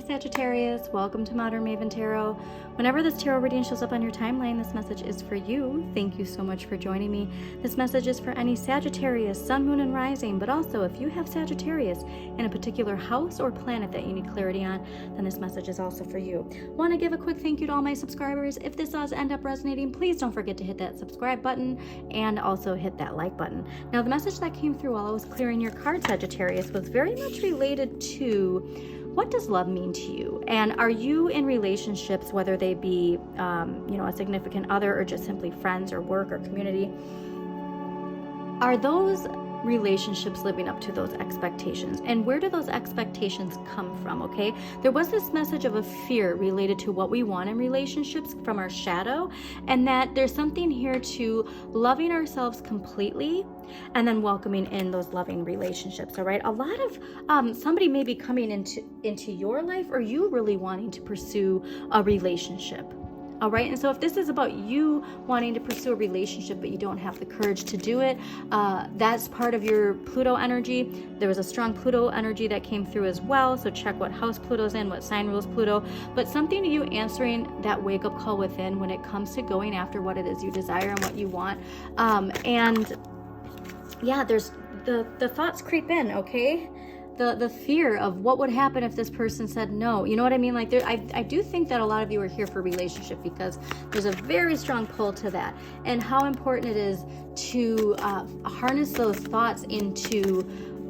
Sagittarius, welcome to Modern Maven Tarot. Whenever this tarot reading shows up on your timeline, this message is for you. Thank you so much for joining me. This message is for any Sagittarius, Sun, Moon, and Rising, but also if you have Sagittarius in a particular house or planet that you need clarity on, then this message is also for you. Want to give a quick thank you to all my subscribers. If this does end up resonating, please don't forget to hit that subscribe button and also hit that like button. Now, the message that came through while I was clearing your card, Sagittarius, was very much related to what does love mean to you? And are you in relationships, whether they be, a significant other or just simply friends or work or community? Are those relationships living up to those expectations? And where do those expectations come from? Okay, there was this message of a fear related to what we want in relationships from our shadow, and that there's something here to loving ourselves completely and then welcoming in those loving relationships. All right, a lot of somebody may be coming into your life, or you really wanting to pursue a relationship. All right, and so if this is about you wanting to pursue a relationship but you don't have the courage to do it, that's part of your Pluto energy. There was a strong Pluto energy that came through as well, so check what house Pluto's in, what sign rules Pluto, but something to you answering that wake-up call within when it comes to going after what it is you desire and what you want. And yeah, there's the thoughts creep in, okay? The fear of what would happen if this person said no. You know what I mean? Like, I do think that a lot of you are here for relationship because there's a very strong pull to that, and how important it is to harness those thoughts into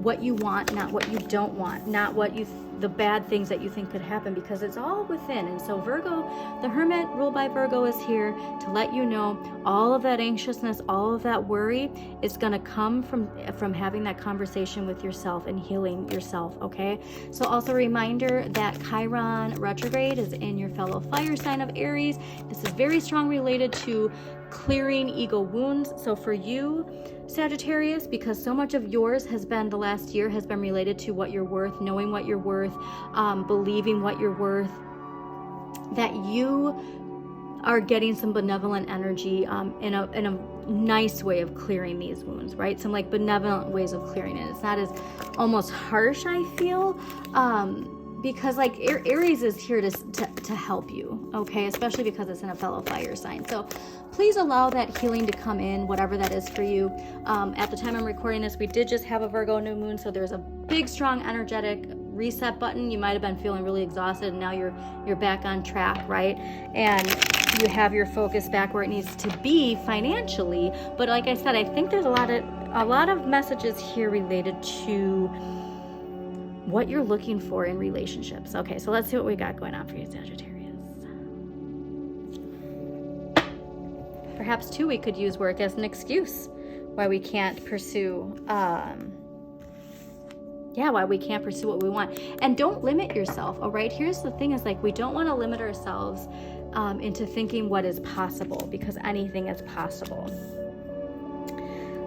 what you want, not what you don't want, not what the bad things that you think could happen, because it's all within. And so Virgo, the Hermit ruled by Virgo, is here to let you know all of that anxiousness, all of that worry is going to come from having that conversation with yourself and healing yourself. Okay, so also a reminder that Chiron retrograde is in your fellow fire sign of Aries. This is very strong related to clearing ego wounds. So for you, Sagittarius, because so much of yours has been, the last year has been related to what you're worth, knowing what you're worth, believing what you're worth, that you are getting some benevolent energy in a nice way of clearing these wounds, right? Some like benevolent ways of clearing it. It's not as almost harsh, I feel, because like Aries is here to help you, okay? Especially because it's in a fellow fire sign. So please allow that healing to come in, whatever that is for you. At the time I'm recording this, we did just have a Virgo new moon, so there's a big, strong, energetic reset button. You might have been feeling really exhausted, and now you're back on track, right? And you have your focus back where it needs to be financially. But like I said, I think there's a lot of messages here related to what you're looking for in relationships. Okay, so let's see what we got going on for you, Sagittarius. Perhaps too, we could use work as an excuse why we can't pursue why we can't pursue what we want. And don't limit yourself. All right, here's the thing, is like, we don't want to limit ourselves into thinking what is possible, because anything is possible.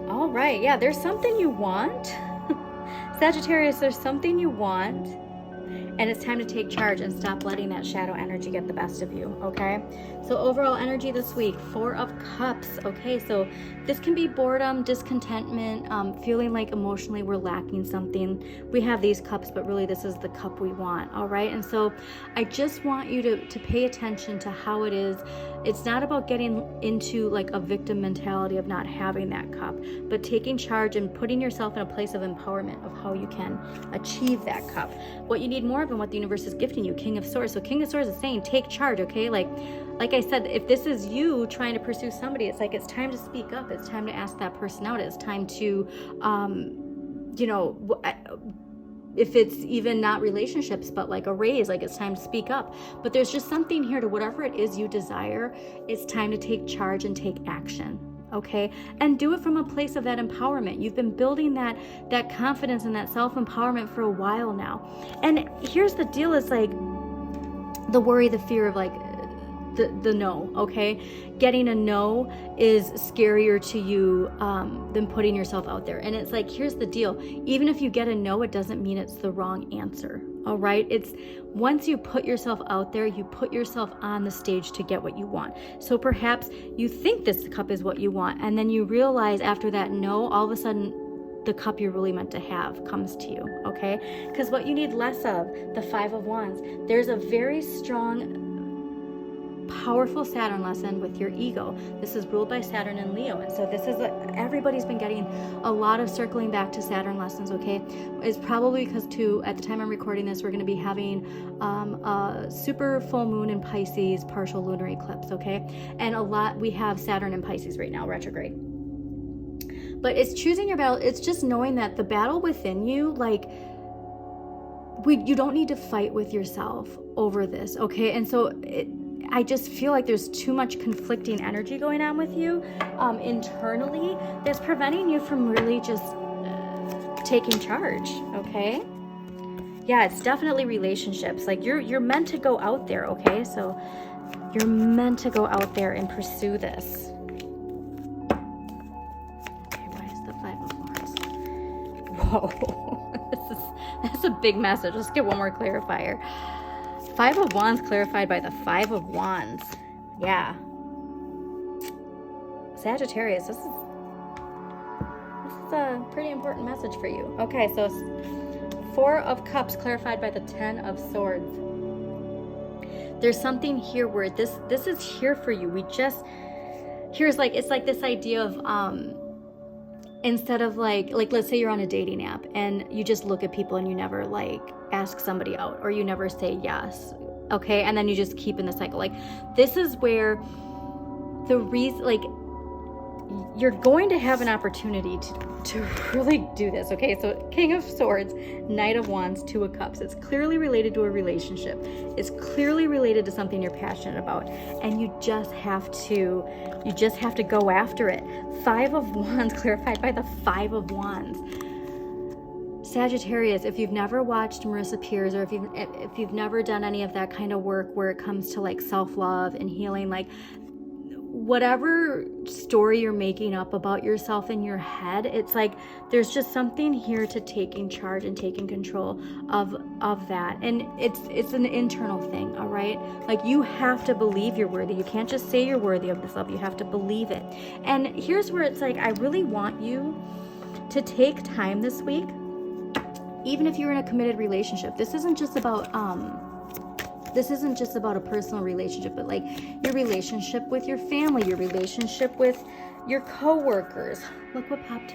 All right, yeah, there's something you want. Sagittarius, there's something you want, and it's time to take charge and stop letting that shadow energy get the best of you, okay? So overall energy this week, 4 of Cups, okay? So this can be boredom, discontentment, feeling like emotionally we're lacking something. We have these cups, but really this is the cup we want, all right? And so I just want you to pay attention to how it is. It's not about getting into like a victim mentality of not having that cup, but taking charge and putting yourself in a place of empowerment of how you can achieve that cup. What you need more of and what the universe is gifting you, King of Swords. So King of Swords is saying take charge, okay? Like I said, if this is you trying to pursue somebody, it's like it's time to speak up. It's time to ask that person out. It's time to, if it's even not relationships, but like a raise, like it's time to speak up. But there's just something here to whatever it is you desire. It's time to take charge and take action. Okay, and do it from a place of that empowerment. You've been building that confidence and that self-empowerment for a while now. And here's the deal, is like the worry, the fear of like the no, okay? Getting a no is scarier to you than putting yourself out there. And it's like, here's the deal. Even if you get a no, it doesn't mean it's the wrong answer, all right? It's once you put yourself out there, you put yourself on the stage to get what you want. So perhaps you think this cup is what you want, and then you realize after that no, all of a sudden the cup you're really meant to have comes to you, okay? Because what you need less of, the Five of Wands, there's a very strong, powerful Saturn lesson with your ego. This is ruled by Saturn and Leo, and so this is everybody's been getting a lot of circling back to Saturn lessons, okay? It's probably because at the time I'm recording this, we're going to be having a super full moon in Pisces, partial lunar eclipse, okay? And we have Saturn in Pisces right now, retrograde. But it's choosing your battle. It's just knowing that the battle within you, like, you don't need to fight with yourself over this, okay? And so I just feel like there's too much conflicting energy going on with you internally that's preventing you from really just taking charge, okay? Yeah, it's definitely relationships. Like, you're meant to go out there, okay? So you're meant to go out there and pursue this. Okay, why is the Five of Wands? Whoa, that's a big message. Let's get one more clarifier. Five of Wands clarified by the Five of Wands. Yeah. Sagittarius, this is a pretty important message for you. Okay, so Four of Cups clarified by the Ten of Swords. There's something here where this is here for you. It's like this idea of instead of like let's say you're on a dating app and you just look at people and you never like ask somebody out, or you never say yes, okay, and then you just keep in the cycle. Like, this is where the reason, like, you're going to have an opportunity to really do this, okay? So King of Swords, Knight of Wands, Two of Cups. It's clearly related to a relationship. It's clearly related to something you're passionate about, and you just have to go after it. Five of Wands clarified by the Five of Wands. Sagittarius, if you've never watched Marissa Peers, or if you've never done any of that kind of work where it comes to like self-love and healing, like, whatever story you're making up about yourself in your head, it's like there's just something here to taking charge and taking control of that. And it's an internal thing, all right? Like, you have to believe you're worthy. You can't just say you're worthy of this love. You have to believe it. And here's where it's like, I really want you to take time this week, even if you're in a committed relationship. This isn't just about a personal relationship, but like your relationship with your family, your relationship with your coworkers. Look what popped.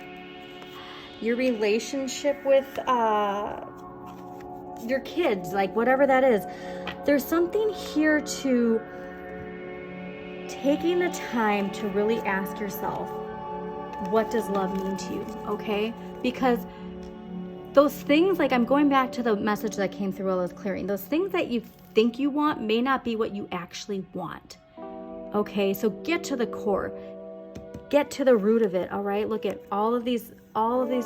Your relationship with your kids, like whatever that is. There's something here to taking the time to really ask yourself, what does love mean to you, okay? Because those things, like, I'm going back to the message that came through while I was clearing. Those things that you think you want may not be what you actually want. Okay, so get to the core. Get to the root of it, all right? Look at all of these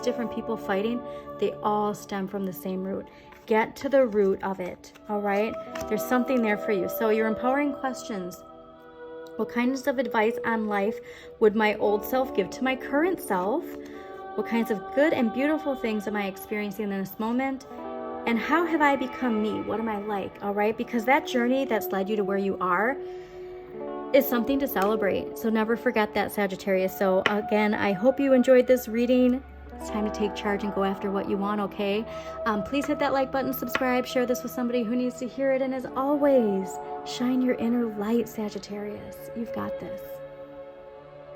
different people fighting. They all stem from the same root. Get to the root of it, all right? There's something there for you. So your empowering questions. What kinds of advice on life would my old self give to my current self? What kinds of good and beautiful things am I experiencing in this moment? And how have I become me? What am I like? All right? Because that journey that's led you to where you are is something to celebrate. So never forget that, Sagittarius. So again, I hope you enjoyed this reading. It's time to take charge and go after what you want, okay? Please hit that like button, subscribe, share this with somebody who needs to hear it. And as always, shine your inner light, Sagittarius. You've got this.